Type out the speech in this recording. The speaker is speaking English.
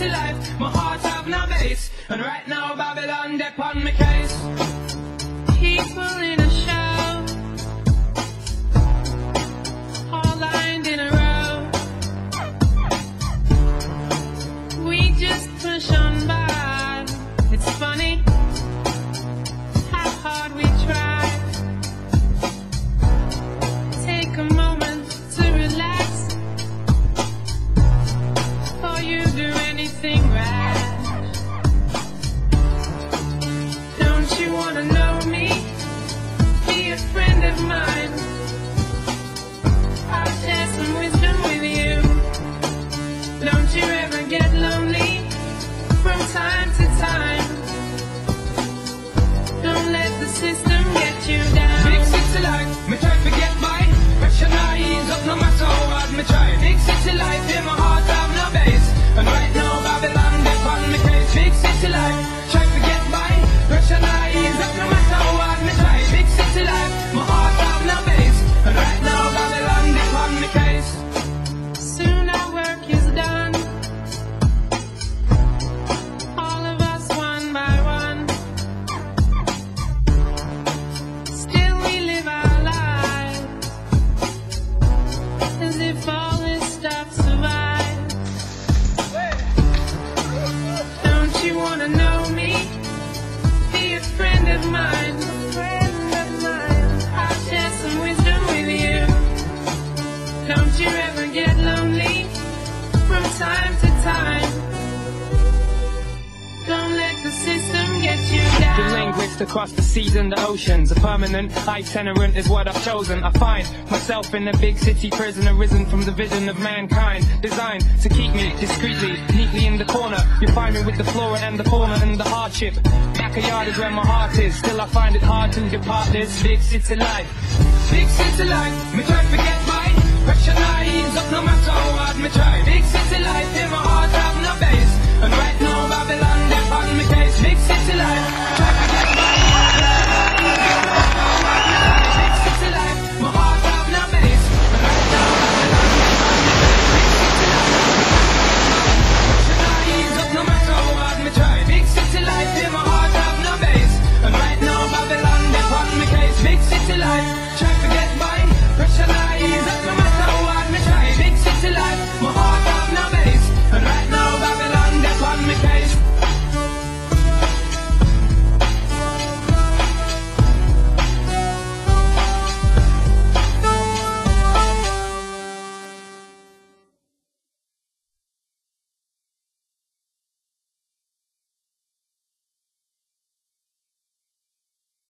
city life, my heart have no base. And right now Babylon, they're on my case. People in a show, all lined in a row. We just push on by. It's funny how hard we try. Take a moment to relax before you do anything rash. Don't you wanna know me? Be a friend of mine. I'll share some wisdom with you. Don't you ever get lonely from time to time. Don't let the system get you down. Big city life, me try to get by. Pressure not ease up no matter how hard me try. Big city life, yeah, my heart have no base. And right now Babylon, they're on my case. Big city life, try to get by. Pressure not ease up no matter how hard me try. Big city life, my heart have no base. And right now Babylon, they're on my case. Soon our work is done, all of us one by one. Still we live our lives as if all this stuff survives. Don't you wanna know me? Be a friend of mine. I'll share some wisdom with you. Don't you ever get lonely from time to time. Don't let the system get you down. The linguist across the seas and the oceans. A permanent itinerant is what I've chosen. I find myself in a big city prison, arisen from the vision of mankind, designed to keep me discreetly, neatly in the corner. You find me with the flora and the fauna and the hardship. Backyard is where my heart is. Still I find it hard to depart this big city life. Big city life, me try to get by. Pressure not ease up no matter how hard me try. Big city life, yeah, my heart have no base. And right now Babylon, they're on my case. Big city life, try